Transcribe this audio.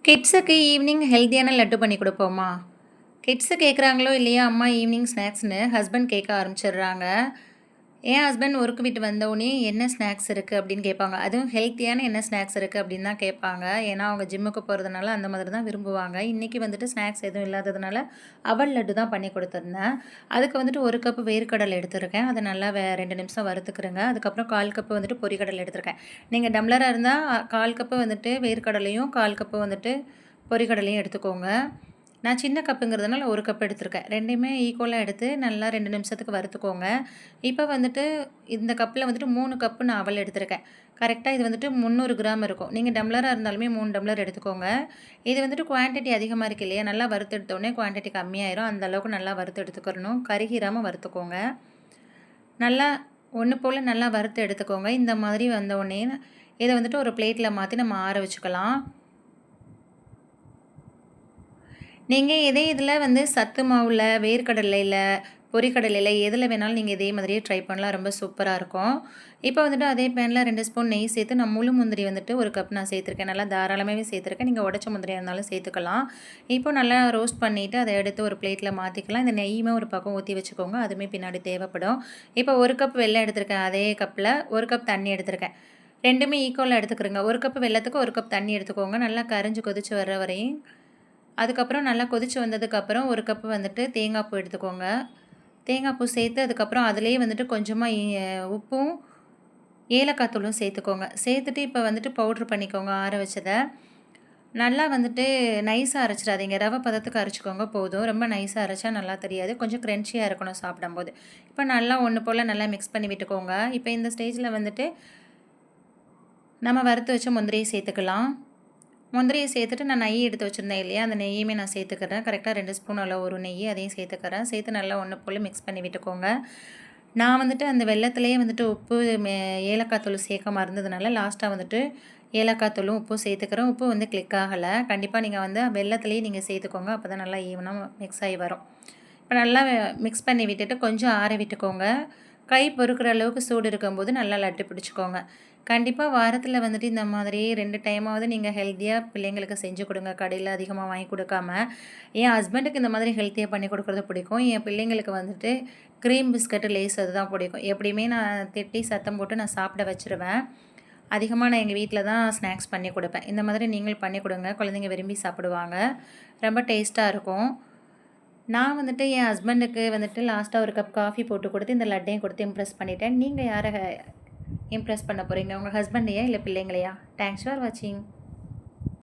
கிட்ஸுக்கு ஈவினிங் ஹெல்த்தியான லட்டு பண்ணி குடுப்போமா? கிட்ஸு கேட்குறாங்களோ இல்லையோ, அம்மா ஈவினிங் ஸ்நாக்ஸ்ன்னு ஹஸ்பண்ட் கேட்க ஆரம்பிச்சுடுறாங்க. என் ஹஸ்பண்ட் ஒர்க் விட்டு வந்தோனே, "என்ன ஸ்நாக்ஸ் இருக்கு?" அப்படின்னு கேட்பாங்க. அதுவும் ஹெல்த்தியான என்ன ஸ்நாக்ஸ் இருக்கு அப்படின்னு தான் கேட்பாங்க. ஏன்னா, அவங்க ஜிம்முக்கு போறதுனால அந்த மாதிரி தான் விரும்புவாங்க. இன்னைக்கு வந்துட்டு ஸ்நாக்ஸ் எதுவும் இல்லாததுனால, அவல் லட்டு தான் பண்ணி குடுத்துருந்தேன். அதுக்கு வந்துட்டு 1 கப் வேர்க்கடலை எடுத்திருக்கேன். அத நல்லா 2 நிமிஷம் வறுத்துக்கிறேங்க. அதுக்கப்புறம் 1/4 கப் வந்துட்டு பொரிகடலை எடுத்திருக்கேன். நீங்க டம்ளரா இருந்தா 1/4 கப்பு வந்துட்டு வேர்க்கடலையும், 1/4 கப்பு வந்துட்டு பொரிகடலையும் எடுத்துக்கோங்க. நான் சின்ன கப்புங்கிறதுனால 1 கப் எடுத்திருக்கேன். 2யுமே ஈக்குவலா எடுத்து நல்லா 2 நிமிஷத்துக்கு வறுத்துக்கோங்க. இப்போ வந்துட்டு இந்த கப்பில வந்துட்டு 3 கப்பு நான் அவல் எடுத்திருக்கேன். கரெக்ட்டா இது வந்துட்டு 300 கிராம் இருக்கும். நீங்க டம்ளரா இருந்தாலுமே 3 டம்ளர் எடுத்துக்கோங்க. இது வந்துட்டு குவான்டிட்டி அதிகமா இருக்கு இல்லையா? நல்லா வறுத்து எடுத்தோனே குவான்டிட்டி கம்மியாயிரும். அந்த அளவுக்கு நல்லா வறுத்து எடுத்துக்கிறணும். கருகிராம வறுத்துக்கோங்க. நல்லா ஒண்ணு போல நல்லா வறுத்து எடுத்துக்கோங்க. இந்த மாதிரி வந்தோனே இத வந்துட்டு ஒரு பிளேட்ல மாத்தி நம்ம ஆற வச்சுக்கலாம். நீங்க இதே இதில வந்து சத்து மாவுல, வேர்க்கடலையில, பொரிக்கடலையில எதில வேணாலும் நீங்க இதே மாதிரியே ட்ரை பண்ணலாம். ரொம்ப சூப்பரா இருக்கும். இப்போ வந்துட்டு அதே பேன்ல 2 ஸ்பூன் நெய் சேர்த்து நான் முழு முந்திரி வந்துட்டு 1 கப் நான் சேர்த்துருக்கேன். நல்லா தாராளமாவே சேர்த்துருக்கேன். நீங்க உடைச்ச முந்திரியா இருந்தாலும் சேர்த்துக்கலாம். இப்போ நல்லா ரோஸ்ட் பண்ணிட்டு அத எடுத்து ஒரு பிளேட்ல மாத்திக்கலாம். இந்த நெய்யுமே ஒரு பக்கம் ஊத்தி வச்சுக்கோங்க. அதுவுமே பின்னாடி தேவைப்படும். இப்போ 1 கப் வெல்லம் எடுத்திருக்கேன். அதே கப்ல 1 கப் தண்ணி எடுத்திருக்கேன். 2மே ஈக்குவலா எடுத்துக்கிறங்க. 1 கப் வெல்லத்துக்கு 1 கப் தண்ணி எடுத்துக்கோங்க. நல்லா கரைஞ்சு கொதிச்சு வர்ற வரையும் அதுக்கப்புறம் நல்லா கொதிச்சு வந்ததுக்கப்புறம் 1 கப் வந்துட்டு தேங்காய் பூ எடுத்துக்கோங்க. தேங்காய் பூ சேர்த்து அதுக்கப்புறம் அதிலேயே வந்துட்டு கொஞ்சமா உப்பும், ஏலக்காய் தூளும் சேர்த்துக்கோங்க. சேர்த்துட்டு இப்போ வந்துட்டு பவுட்ரு பண்ணிக்கோங்க ஆற வச்சத. நல்லா வந்துட்டு நைஸா அரைச்சிடாதீங்க. ரவை பதத்துக்கு அரைச்சிக்கோங்க போதும். ரொம்ப நைஸா அரைச்சா நல்லா தெரியாது. கொஞ்சம் கிரன்ச்சியா இருக்கணும் சாப்பிடும்போது. இப்போ நல்லா ஒண்ணு போல நல்லா மிக்ஸ் பண்ணி விட்டுக்கோங்க. இப்போ இந்த ஸ்டேஜில வந்துட்டு நம்ம வறுத்து வச்ச முந்திரியை சேர்த்துக்கலாம். முந்திரியை சேர்த்துட்டு நான் நெய் எடுத்து வச்சுருந்தேன் இல்லையா? அந்த நெய்யுமே நான் சேர்த்துக்கிறேன். கரெக்ட்டா 2 ஸ்பூன் அளவு ஒரு நெய் அதையும் சேர்த்துக்கிறேன். சேர்த்து நல்லா ஒண்ணு போல மிக்ஸ் பண்ணி விட்டுக்கோங்க. நான் வந்துட்டு அந்த வெல்லத்திலேயே வந்துட்டு உப்பு, ஏலக்காய் தூள் சேர்க்காம இருந்ததுனால லாஸ்ட்டா வந்துட்டு ஏலக்காய் தூளும், உப்பும் சேர்த்துக்கிறேன். உப்பு வந்து கிளிக் ஆகல. கண்டிப்பா நீங்க வந்து வெல்லத்திலேயே நீங்க சேர்த்துக்கோங்க. அப்பதான் நல்லா ஈவனா மிக்ஸ் ஆகி வரும். இப்ப நல்லா மிக்ஸ் பண்ணி விட்டுட்டு கொஞ்சம் ஆற விட்டுக்கோங்க. கை பொறுக்கிற அளவுக்கு சூடு இருக்கும்போது நல்லா லட்டு பிடிச்சுக்கோங்க. கண்டிப்பா வாரத்தில வந்துட்டு இந்த மாதிரி 2 டைமாவது நீங்க ஹெல்த்தியா பிள்ளைங்களுக்கு செஞ்சு குடுங்க. கடையில அதிகமா வாங்கி குடுக்காம. என் ஹஸ்பண்டுக்கு இந்த மாதிரி ஹெல்த்தியா பண்ணி குடுக்குறது பிடிக்கும். என் பிள்ளைங்களுக்கு வந்துட்டு கிரீம் பிஸ்கட், லேஸ் அதுதான் பிடிக்கும். எப்படியுமே நான் திட்டி சத்தம் போட்டு நான் சாப்பிட வச்சுருவேன். அதிகமா நான் எங்க வீட்ல தான் ஸ்நாக்ஸ் பண்ணி குடுப்பேன். இந்த மாதிரி நீங்களும் பண்ணி குடுங்க. குழந்தைங்க விரும்பி சாப்பிடுவாங்க. ரொம்ப டேஸ்ட்டா இருக்கும். நான் வந்துட்டு என் ஹஸ்பண்டுக்கு வந்துட்டு லாஸ்ட்டா 1 கப் காஃபி போட்டு குடுத்து, இந்த லட்டையும் குடுத்து இம்ப்ரெஸ் பண்ணிட்டேன். நீங்க யார இம்ப்ரெஸ் பண்ண போறீங்க? உங்க ஹஸ்பண்டையா? இல்ல பிள்ளைங்களையா? தேங்க்ஸ் ஃபார் வாட்சிங்.